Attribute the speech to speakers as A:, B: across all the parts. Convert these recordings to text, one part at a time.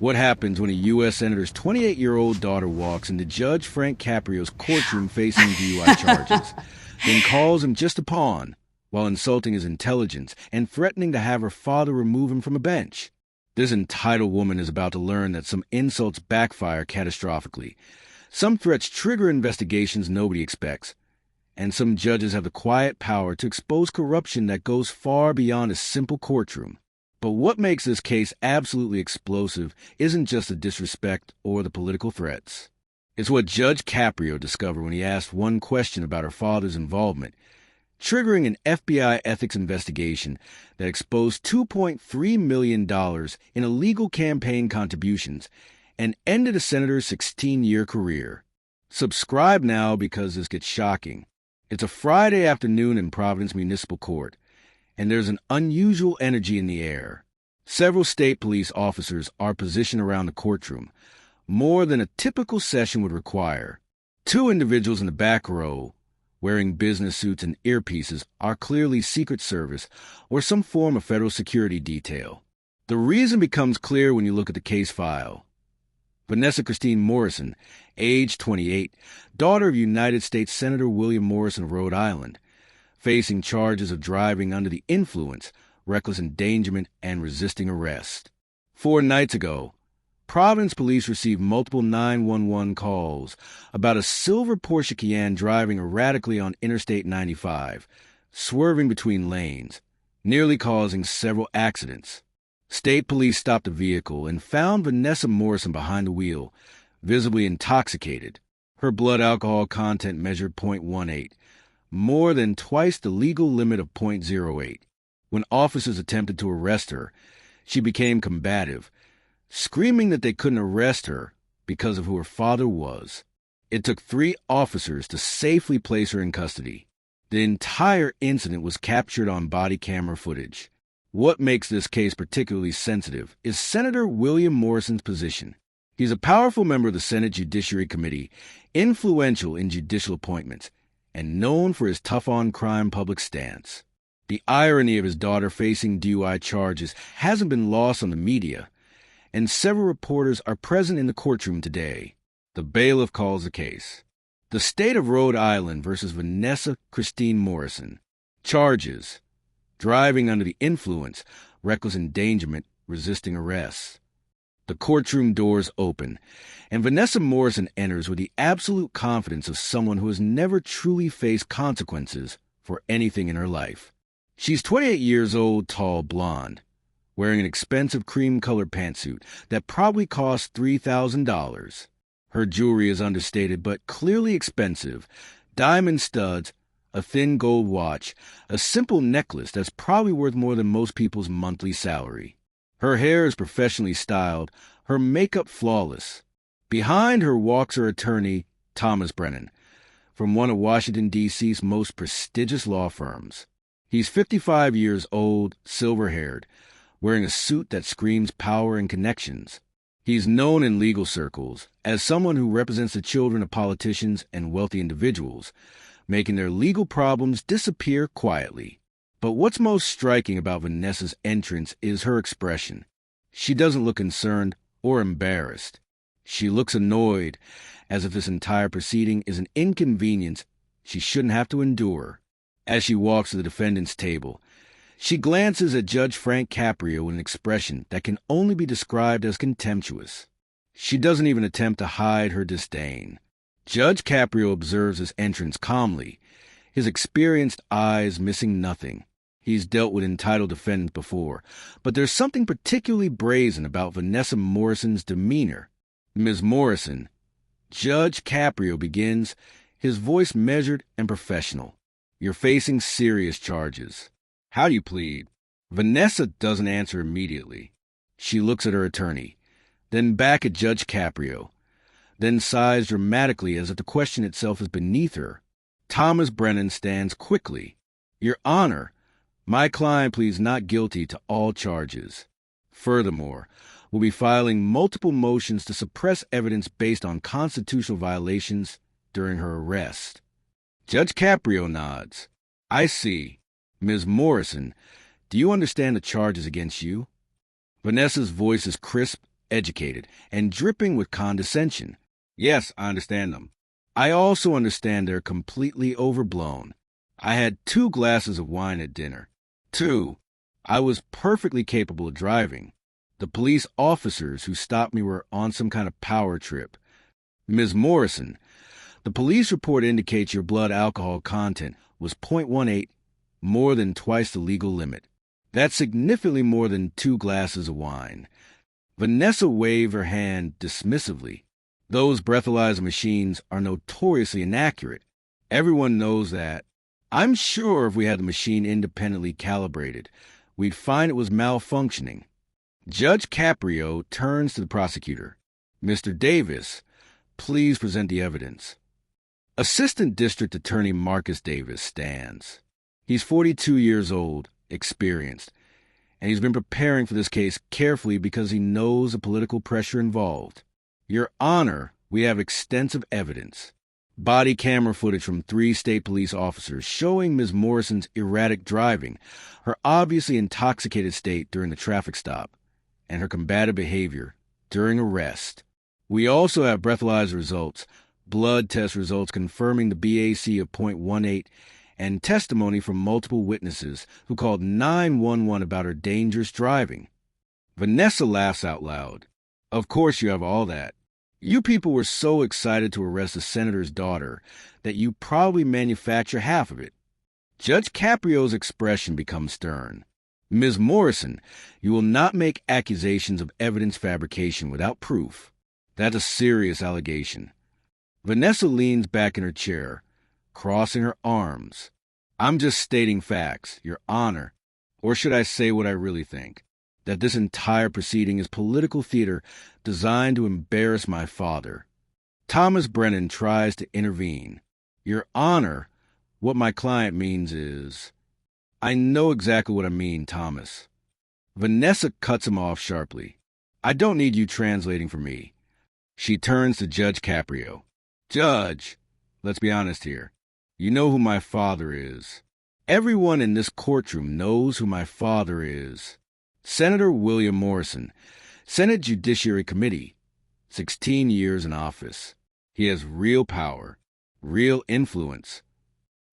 A: What happens when a U.S. Senator's 28-year-old daughter walks into Judge Frank Caprio's courtroom facing DUI charges, then calls him just a pawn, while insulting his intelligence and threatening to have her father remove him from a bench? This entitled woman is about to learn that some insults backfire catastrophically. Some threats trigger investigations nobody expects, and some judges have the quiet power to expose corruption that goes far beyond a simple courtroom. But what makes this case absolutely explosive isn't just the disrespect or the political threats. It's what Judge Caprio discovered when he asked one question about her father's involvement, triggering an FBI ethics investigation that exposed $2.3 million in illegal campaign contributions and ended a senator's 16-year career. Subscribe now because this gets shocking. It's a Friday afternoon in Providence Municipal Court, and there's an unusual energy in the air. Several state police officers are positioned around the courtroom, more than a typical session would require. Two individuals in the back row, wearing business suits and earpieces, are clearly Secret Service or some form of federal security detail. The reason becomes clear when you look at the case file. Vanessa Morrison, age 28, daughter of United States Senator William Morrison of Rhode Island, facing charges of driving under the influence, reckless endangerment, and resisting arrest. 4 nights ago, Providence police received multiple 911 calls about a silver Porsche Cayenne driving erratically on Interstate 95, swerving between lanes, nearly causing several accidents. State police stopped the vehicle and found Vanessa Morrison behind the wheel, visibly intoxicated. Her blood alcohol content measured .18, more than twice the legal limit of .08. When officers attempted to arrest her, she became combative, screaming that they couldn't arrest her because of who her father was. It took 3 officers to safely place her in custody. The entire incident was captured on body camera footage. What makes this case particularly sensitive is Senator William Morrison's position. He's a powerful member of the Senate Judiciary Committee, influential in judicial appointments, and known for his tough-on-crime public stance. The irony of his daughter facing DUI charges hasn't been lost on the media, and several reporters are present in the courtroom today. The bailiff calls the case. The State of Rhode Island versus Vanessa Morrison. Charges: driving under the influence, reckless endangerment, resisting arrest. The courtroom doors open, and Vanessa Morrison enters with the absolute confidence of someone who has never truly faced consequences for anything in her life. She's 28 years old, tall, blonde, wearing an expensive cream-colored pantsuit that probably cost $3,000. Her jewelry is understated but clearly expensive: diamond studs, a thin gold watch, a simple necklace that's probably worth more than most people's monthly salary. Her hair is professionally styled, her makeup flawless. Behind her walks her attorney, Thomas Brennan, from one of Washington, D.C.'s most prestigious law firms. He's 55 years old, silver-haired, wearing a suit that screams power and connections. He's known in legal circles as someone who represents the children of politicians and wealthy individuals, making their legal problems disappear quietly. But what's most striking about Vanessa's entrance is her expression. She doesn't look concerned or embarrassed. She looks annoyed, as if this entire proceeding is an inconvenience she shouldn't have to endure. As she walks to the defendant's table, she glances at Judge Frank Caprio with an expression that can only be described as contemptuous. She doesn't even attempt to hide her disdain. Judge Caprio observes his entrance calmly, his experienced eyes missing nothing. He's dealt with entitled defendants before, but there's something particularly brazen about Vanessa Morrison's demeanor. Ms. Morrison, Judge Caprio begins, his voice measured and professional. You're facing serious charges. How do you plead? Vanessa doesn't answer immediately. She looks at her attorney, then back at Judge Caprio, then sighs dramatically as if the question itself is beneath her. Thomas Brennan stands quickly. Your Honor, my client pleads not guilty to all charges. Furthermore, we'll be filing multiple motions to suppress evidence based on constitutional violations during her arrest. Judge Caprio nods. I see. Ms. Morrison, do you understand the charges against you? Vanessa's voice is crisp educated and dripping with condescension. Yes, I understand them. I also understand they're completely overblown. I had 2 glasses of wine at dinner. 2. I was perfectly capable of driving. The police officers who stopped me were on some kind of power trip. Ms. Morrison, the police report indicates your blood alcohol content was 0.18, more than twice the legal limit. That's significantly more than 2 glasses of wine. Vanessa waved her hand dismissively. Those breathalyzer machines are notoriously inaccurate. Everyone knows that. I'm sure if we had the machine independently calibrated, we'd find it was malfunctioning. Judge Caprio turns to the prosecutor. Mr. Davis, please present the evidence. Assistant District Attorney Marcus Davis stands. He's 42 years old, experienced, and he's been preparing for this case carefully because he knows the political pressure involved. Your Honor, we have extensive evidence. Body camera footage from 3 state police officers showing Ms. Morrison's erratic driving, her obviously intoxicated state during the traffic stop, and her combative behavior during arrest. We also have breathalyzer results, blood test results confirming the BAC of 0.18, and testimony from multiple witnesses who called 911 about her dangerous driving. Vanessa laughs out loud. Of course you have all that. You people were so excited to arrest the senator's daughter that you probably manufacture half of it. Judge Caprio's expression becomes stern. Ms. Morrison, you will not make accusations of evidence fabrication without proof. That's a serious allegation. Vanessa leans back in her chair, crossing her arms. I'm just stating facts, Your Honor. Or should I say what I really think? That this entire proceeding is political theater designed to embarrass my father. Thomas Brennan tries to intervene. Your Honor, what my client means is... I know exactly what I mean, Thomas. Vanessa cuts him off sharply. I don't need you translating for me. She turns to Judge Caprio. Judge, let's be honest here. You know who my father is. Everyone in this courtroom knows who my father is. Senator William Morrison, Senate Judiciary Committee, 16 years in office. He has real power, real influence.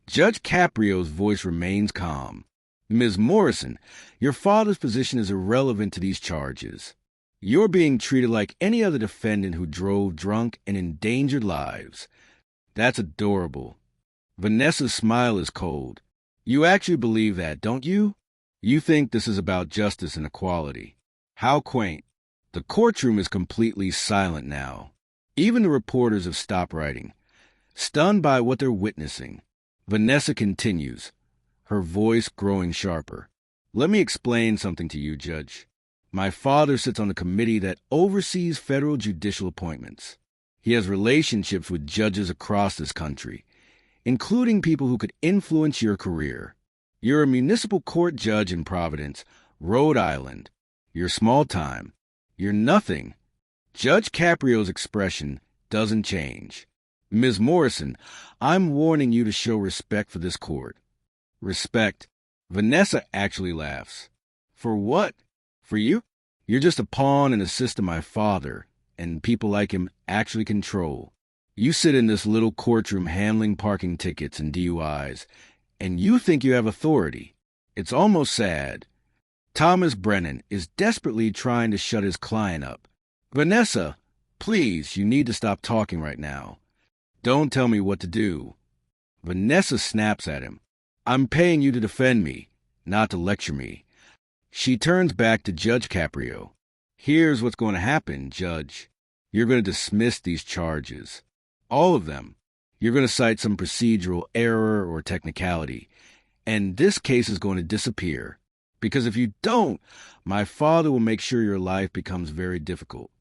A: Judge Caprio's voice remains calm. Ms. Morrison, your father's position is irrelevant to these charges. You're being treated like any other defendant who drove drunk and endangered lives. That's adorable. Vanessa's smile is cold. You actually believe that, don't you? You think this is about justice and equality. How quaint. The courtroom is completely silent now. Even the reporters have stopped writing, stunned by what they're witnessing. Vanessa continues, her voice growing sharper. Let me explain something to you, Judge. My father sits on the committee that oversees federal judicial appointments. He has relationships with judges across this country, including people who could influence your career. You're a municipal court judge in Providence, Rhode Island. You're small time. You're nothing. Judge Caprio's expression doesn't change. Ms. Morrison, I'm warning you to show respect for this court. Respect. Vanessa actually laughs. For what? For you? You're just a pawn in the system my father and people like him actually control. You sit in this little courtroom handling parking tickets and DUIs, and you think you have authority. It's almost sad. Thomas Brennan is desperately trying to shut his client up. Vanessa, please, you need to stop talking right now. Don't tell me what to do. Vanessa snaps at him. I'm paying you to defend me, not to lecture me. She turns back to Judge Caprio. Here's what's going to happen, Judge. You're going to dismiss these charges. All of them. You're going to cite some procedural error or technicality, and this case is going to disappear. Because if you don't, my father will make sure your life becomes very difficult.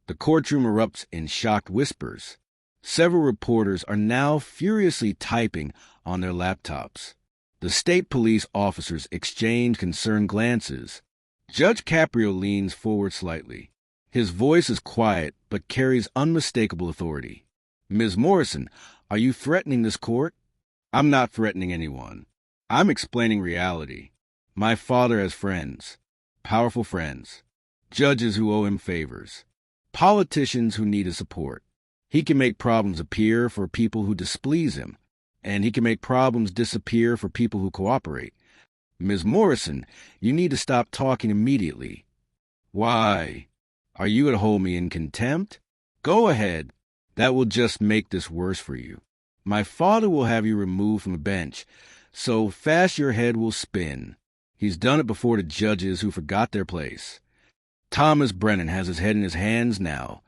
A: The courtroom erupts in shocked whispers. Several reporters are now furiously typing on their laptops. The state police officers exchange concerned glances. Judge Caprio leans forward slightly. His voice is quiet but carries unmistakable authority. Ms. Morrison, are you threatening this court? I'm not threatening anyone. I'm explaining reality. My father has friends, powerful friends. judges who owe him favors, politicians who need his support. He can make problems appear for people who displease him, and he can make problems disappear for people who cooperate. Ms. Morrison, you need to stop talking immediately. Why? Are you going to hold me in contempt? Go ahead. That will just make this worse for you. My father will have you removed from the bench, so fast your head will spin. He's done it before to judges who forgot their place. Thomas Brennan has his head in his hands now,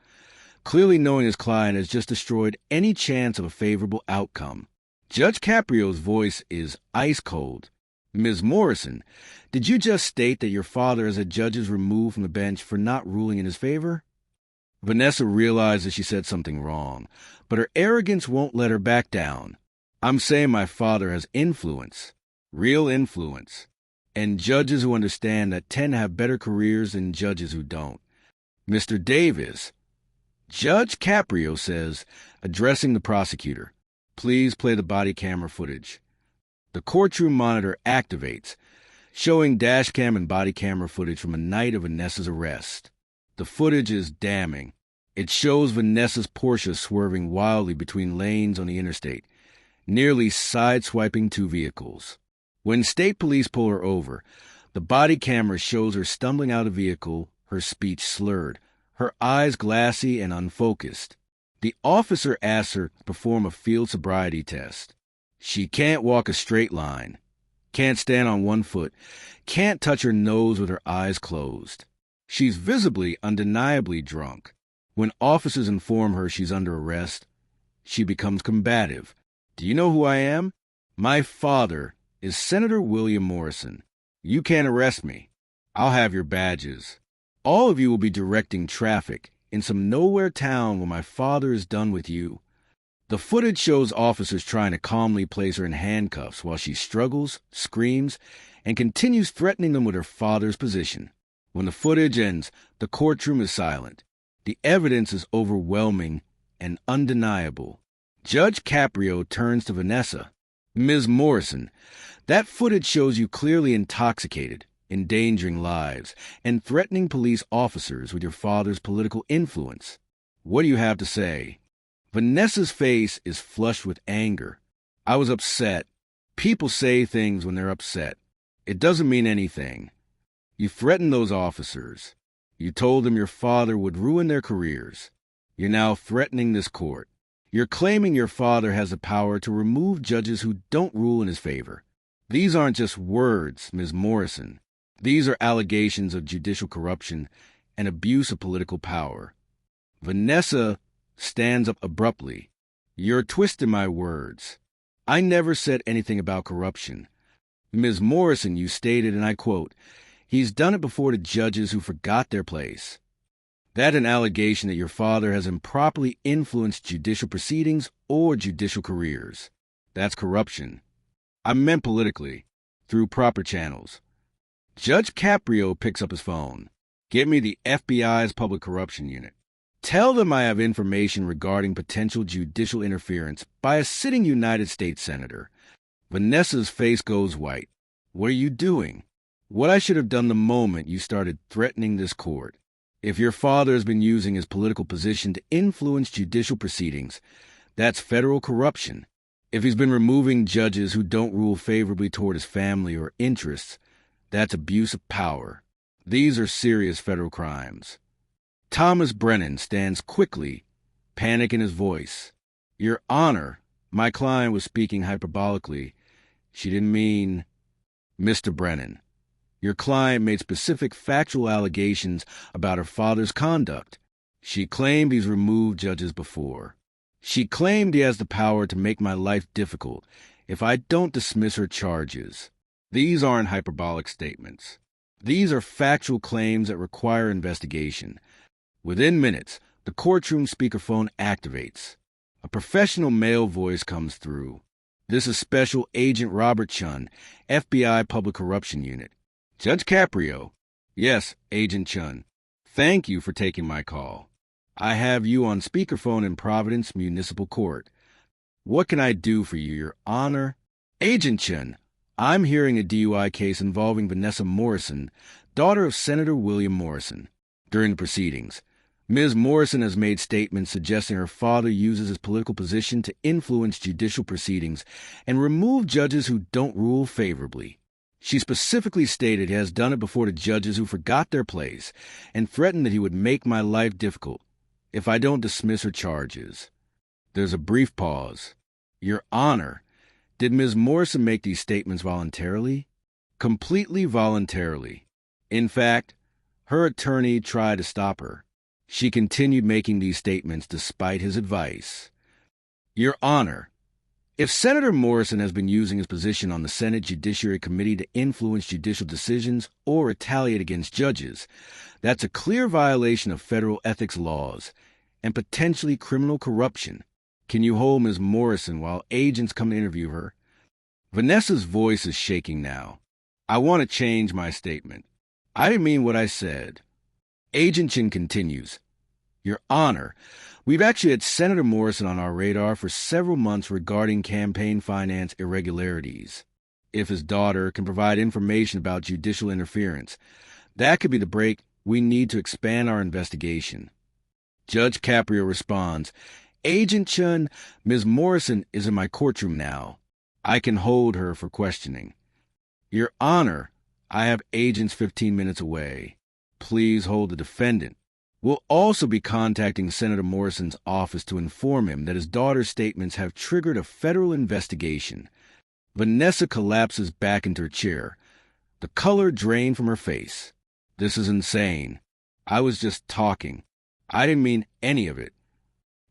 A: clearly knowing his client has just destroyed any chance of a favorable outcome. Judge Caprio's voice is ice cold. Ms. Morrison, did you just state that your father has had judges removed from the bench for not ruling in his favor? Vanessa realizes she said something wrong, but her arrogance won't let her back down. I'm saying my father has influence, real influence, and judges who understand that tend to have better careers than judges who don't. Mr. Davis, Judge Caprio says, addressing the prosecutor, please play the body camera footage. The courtroom monitor activates, showing dashcam and body camera footage from a night of Vanessa's arrest. The footage is damning. It shows Vanessa's Porsche swerving wildly between lanes on the interstate, nearly sideswiping two vehicles. When state police pull her over, the body camera shows her stumbling out of the vehicle, her speech slurred, her eyes glassy and unfocused. The officer asks her to perform a field sobriety test. She can't walk a straight line, can't stand on one foot, can't touch her nose with her eyes closed. She's visibly, undeniably drunk. When officers inform her she's under arrest, she becomes combative. Do you know who I am? My father is Senator William Morrison. You can't arrest me. I'll have your badges. All of you will be directing traffic in some nowhere town when my father is done with you. The footage shows officers trying to calmly place her in handcuffs while she struggles, screams, and continues threatening them with her father's position. When the footage ends, the courtroom is silent. The evidence is overwhelming and undeniable. Judge Caprio turns to Vanessa. Ms. Morrison, that footage shows you clearly intoxicated, endangering lives, and threatening police officers with your father's political influence. What do you have to say? Vanessa's face is flushed with anger. I was upset. People say things when they're upset. It doesn't mean anything. You threatened those officers. You told them your father would ruin their careers. You're now threatening this court. You're claiming your father has the power to remove judges who don't rule in his favor. These aren't just words, Ms. Morrison. These are allegations of judicial corruption and abuse of political power. Vanessa stands up abruptly. You're twisting my words. I never said anything about corruption. Ms. Morrison, you stated, and I quote, he's done it before to judges who forgot their place. That's an allegation that your father has improperly influenced judicial proceedings or judicial careers. That's corruption. I meant politically, through proper channels. Judge Caprio picks up his phone. Get me the FBI's Public Corruption Unit. Tell them I have information regarding potential judicial interference by a sitting United States Senator. Vanessa's face goes white. What are you doing? What I should have done the moment you started threatening this court. If your father has been using his political position to influence judicial proceedings, that's federal corruption. If he's been removing judges who don't rule favorably toward his family or interests, that's abuse of power. These are serious federal crimes. Thomas Brennan stands quickly, panic in his voice. Your Honor, my client was speaking hyperbolically. She didn't mean... Mr. Brennan, your client made specific factual allegations about her father's conduct. She claimed he's removed judges before. She claimed he has the power to make my life difficult if I don't dismiss her charges. These aren't hyperbolic statements. These are factual claims that require investigation. Within minutes, the courtroom speakerphone activates. A professional male voice comes through. This is Special Agent Robert Chun, FBI Public Corruption Unit. Judge Caprio. Yes, Agent Chun. Thank you for taking my call. I have you on speakerphone in Providence Municipal Court. What can I do for you, Your Honor? Agent Chun, I'm hearing a DUI case involving Vanessa Morrison, daughter of Senator William Morrison. During the proceedings, Ms. Morrison has made statements suggesting her father uses his political position to influence judicial proceedings and remove judges who don't rule favorably. She specifically stated he has done it before to judges who forgot their place and threatened that he would make my life difficult if I don't dismiss her charges. There's a brief pause. Your Honor, did Ms. Morrison make these statements voluntarily? Completely voluntarily. In fact, her attorney tried to stop her. She continued making these statements despite his advice. Your Honor, if Senator Morrison has been using his position on the Senate Judiciary Committee to influence judicial decisions or retaliate against judges, that's a clear violation of federal ethics laws and potentially criminal corruption. Can you hold Ms. Morrison while agents come to interview her? Vanessa's voice is shaking now. I want to change my statement. I didn't mean what I said. Agent Chin continues. Your Honor, we've actually had Senator Morrison on our radar for several months regarding campaign finance irregularities. If his daughter can provide information about judicial interference, that could be the break we need to expand our investigation. Judge Caprio responds, Agent Chun, Ms. Morrison is in my courtroom now. I can hold her for questioning. Your Honor, I have agents 15 minutes away. Please hold the defendant. We'll also be contacting Senator Morrison's office to inform him that his daughter's statements have triggered a federal investigation. Vanessa collapses back into her chair. The color drained from her face. This is insane. I was just talking. I didn't mean any of it.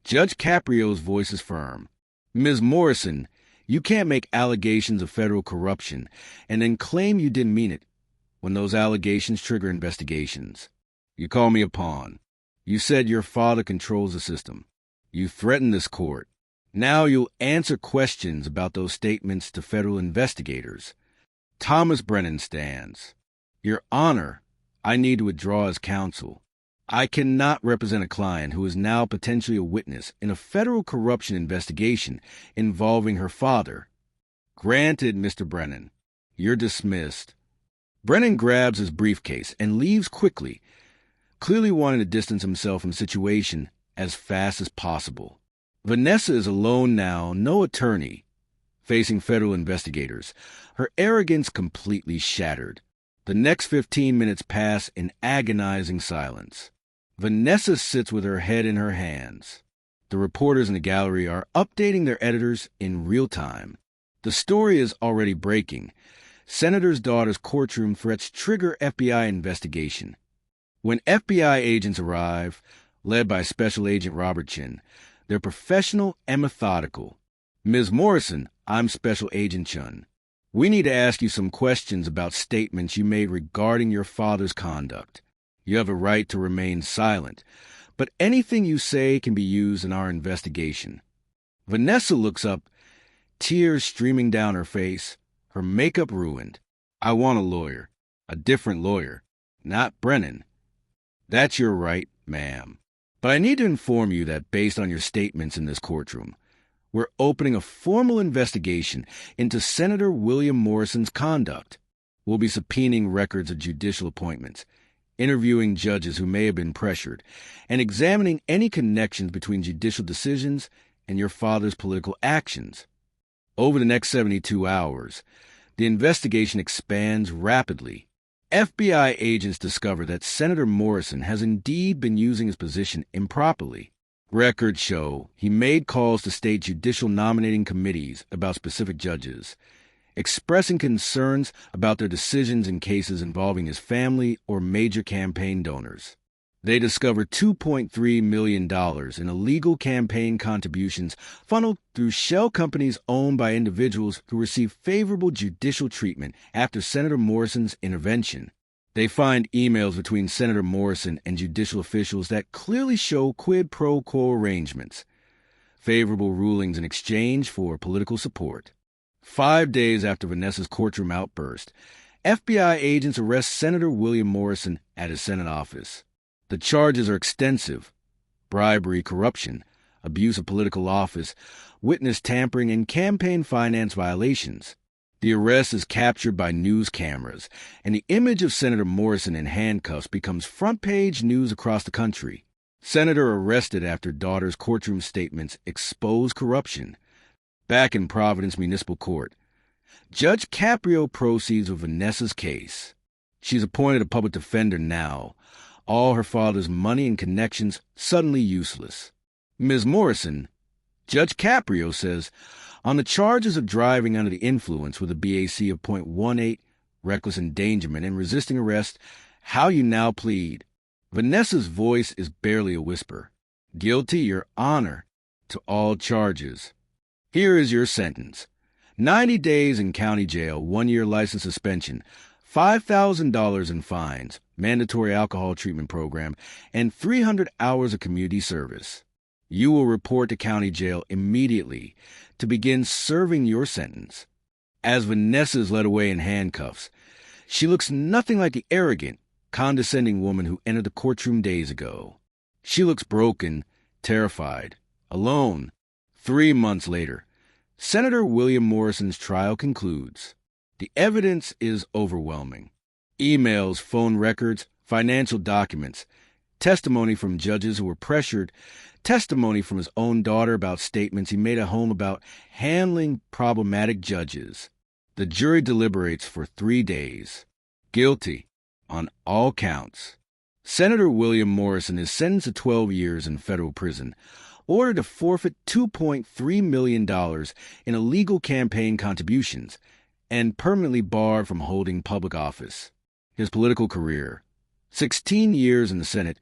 A: Judge Caprio's voice is firm. Ms. Morrison, you can't make allegations of federal corruption and then claim you didn't mean it when those allegations trigger investigations. You call me a pawn. You said your father controls the system. You threatened this court. Now you'll answer questions about those statements to federal investigators. Thomas Brennan stands. Your Honor, I need to withdraw as counsel. I cannot represent a client who is now potentially a witness in a federal corruption investigation involving her father. Granted, Mr. Brennan. You're dismissed. Brennan grabs his briefcase and leaves quickly, clearly wanting to distance himself from the situation as fast as possible. Vanessa is alone now, no attorney, facing federal investigators, her arrogance completely shattered. The next 15 minutes pass in agonizing silence. Vanessa sits with her head in her hands. The reporters in the gallery are updating their editors in real time. The story is already breaking. Senator's daughter's courtroom threats trigger FBI investigation. When FBI agents arrive, led by Special Agent Robert Chin, they're professional and methodical. Ms. Morrison, I'm Special Agent Chun. We need to ask you some questions about statements you made regarding your father's conduct. You have a right to remain silent, but anything you say can be used in our investigation. Vanessa looks up, tears streaming down her face, her makeup ruined. I want a lawyer, a different lawyer, not Brennan. That's your right, ma'am. But I need to inform you that based on your statements in this courtroom, we're opening a formal investigation into Senator William Morrison's conduct. We'll be subpoenaing records of judicial appointments, interviewing judges who may have been pressured, and examining any connections between judicial decisions and your father's political actions. Over the next 72 hours, the investigation expands rapidly. FBI agents discover that Senator Morrison has indeed been using his position improperly. Records show he made calls to state judicial nominating committees about specific judges, expressing concerns about their decisions in cases involving his family or major campaign donors. They discovered $2.3 million in illegal campaign contributions funneled through shell companies owned by individuals who received favorable judicial treatment after Senator Morrison's intervention. They find emails between Senator Morrison and judicial officials that clearly show quid pro quo arrangements, favorable rulings in exchange for political support. 5 days after Vanessa's courtroom outburst, FBI agents arrest Senator William Morrison at his Senate office. The charges are extensive: bribery, corruption, abuse of political office, witness tampering, and campaign finance violations. The arrest is captured by news cameras, and the image of Senator Morrison in handcuffs becomes front-page news across the country. Senator arrested after daughter's courtroom statements expose corruption. Back in Providence Municipal Court, Judge Caprio proceeds with Vanessa's case. She's appointed a public defender now. All her father's money and connections suddenly useless. Ms. Morrison, Judge Caprio says, on the charges of driving under the influence with a BAC of .18, reckless endangerment, and resisting arrest, how you now plead. Vanessa's voice is barely a whisper. Guilty, Your Honor, to all charges. Here is your sentence. 90 days in county jail, 1-year license suspension, $5,000 in fines, mandatory alcohol treatment program, and 300 hours of community service. You will report to county jail immediately to begin serving your sentence. As Vanessa is led away in handcuffs, she looks nothing like the arrogant, condescending woman who entered the courtroom days ago. She looks broken, terrified, alone. 3 months later, Senator William Morrison's trial concludes. The evidence is overwhelming. Emails, phone records, financial documents, testimony from judges who were pressured, testimony from his own daughter about statements he made at home about handling problematic judges. The jury deliberates for 3 days. Guilty on all counts. Senator William Morrison is sentenced to 12 years in federal prison, ordered to forfeit $2.3 million in illegal campaign contributions, and permanently barred from holding public office. His political career, 16 years in the Senate,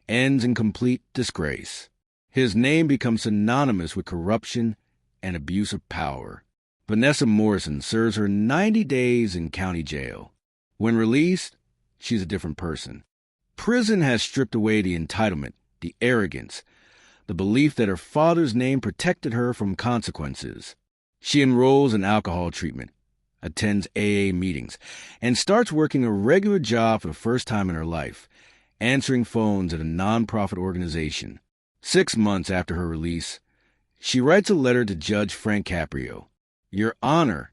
A: ends in complete disgrace. His name becomes synonymous with corruption and abuse of power. Vanessa Morrison serves her 90 days in county jail. When released, she's a different person. Prison has stripped away the entitlement, the arrogance, the belief that her father's name protected her from consequences. She enrolls in alcohol treatment, attends AA meetings, and starts working a regular job for the first time in her life, answering phones at a nonprofit organization. 6 months after her release, she writes a letter to Judge Frank Caprio. Your Honor,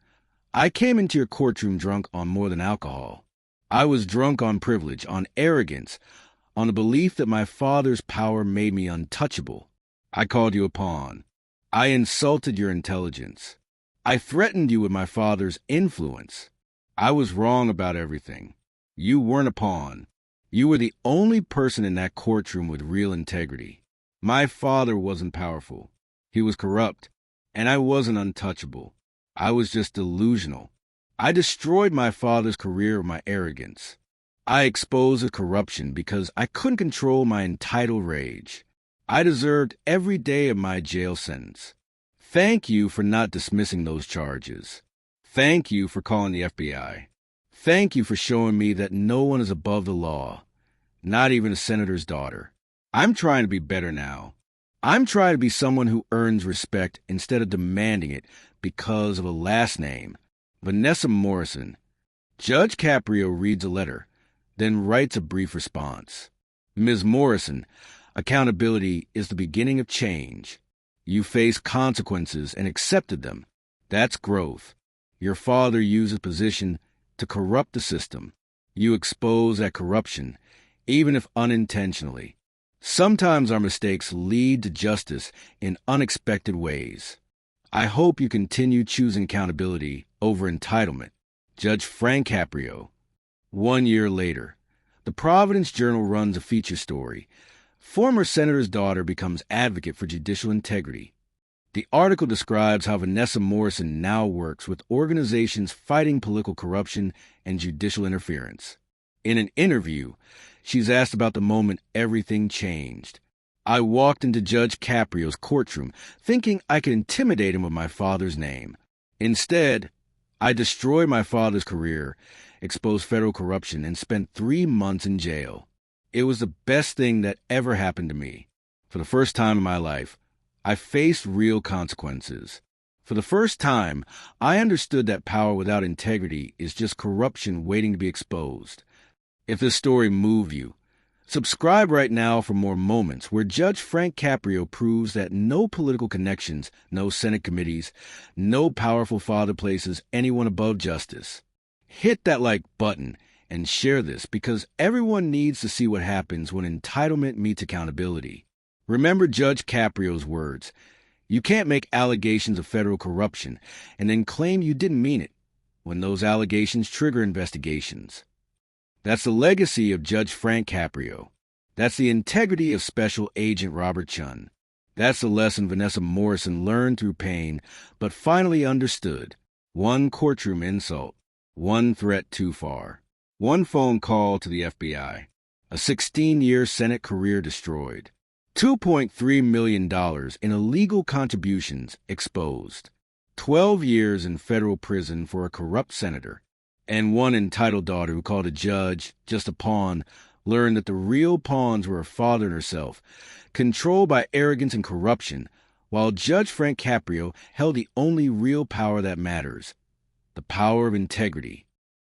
A: I came into your courtroom drunk on more than alcohol. I was drunk on privilege, on arrogance, on the belief that my father's power made me untouchable. I called you a pawn. I insulted your intelligence. I threatened you with my father's influence. I was wrong about everything. You weren't a pawn. You were the only person in that courtroom with real integrity. My father wasn't powerful. He was corrupt, and I wasn't untouchable. I was just delusional. I destroyed my father's career with my arrogance. I exposed his corruption because I couldn't control my entitled rage. I deserved every day of my jail sentence. Thank you for not dismissing those charges. Thank you for calling the FBI. Thank you for showing me that no one is above the law, not even a senator's daughter. I'm trying to be better now. I'm trying to be someone who earns respect instead of demanding it because of a last name. Vanessa Morrison. Judge Caprio reads a letter, then writes a brief response. Ms. Morrison, accountability is the beginning of change. You faced consequences and accepted them. That's growth. Your father used his position to corrupt the system. You expose that corruption, even if unintentionally. Sometimes our mistakes lead to justice in unexpected ways. I hope you continue choosing accountability over entitlement. Judge Frank Caprio. 1 year later, the Providence Journal runs a feature story. Former senator's daughter becomes advocate for judicial integrity. The article describes how Vanessa Morrison now works with organizations fighting political corruption and judicial interference. In an interview, she's asked about the moment everything changed. I walked into Judge Caprio's courtroom thinking I could intimidate him with my father's name. Instead, I destroyed my father's career, exposed federal corruption, and spent 3 months in jail. It was the best thing that ever happened to me. For the first time in my life, I faced real consequences. For the first time, I understood that power without integrity is just corruption waiting to be exposed. If this story moved you, Subscribe right now for more moments where Judge Frank Caprio proves that no political connections, no Senate committees, no powerful father places anyone above justice. Hit that like button and share this because everyone needs to see what happens when entitlement meets accountability. Remember Judge Caprio's words. You can't make allegations of federal corruption and then claim you didn't mean it when those allegations trigger investigations. That's the legacy of Judge Frank Caprio. That's the integrity of Special Agent Robert Chun. That's the lesson Vanessa Morrison learned through pain, but finally understood. One courtroom insult, one threat too far, one phone call to the FBI, a 16-year Senate career destroyed, $2.3 million in illegal contributions exposed, 12 years in federal prison for a corrupt senator, and one entitled daughter who called a judge just a pawn learned that the real pawns were her father and herself, controlled by arrogance and corruption, while Judge Frank Caprio held the only real power that matters, the power of integrity.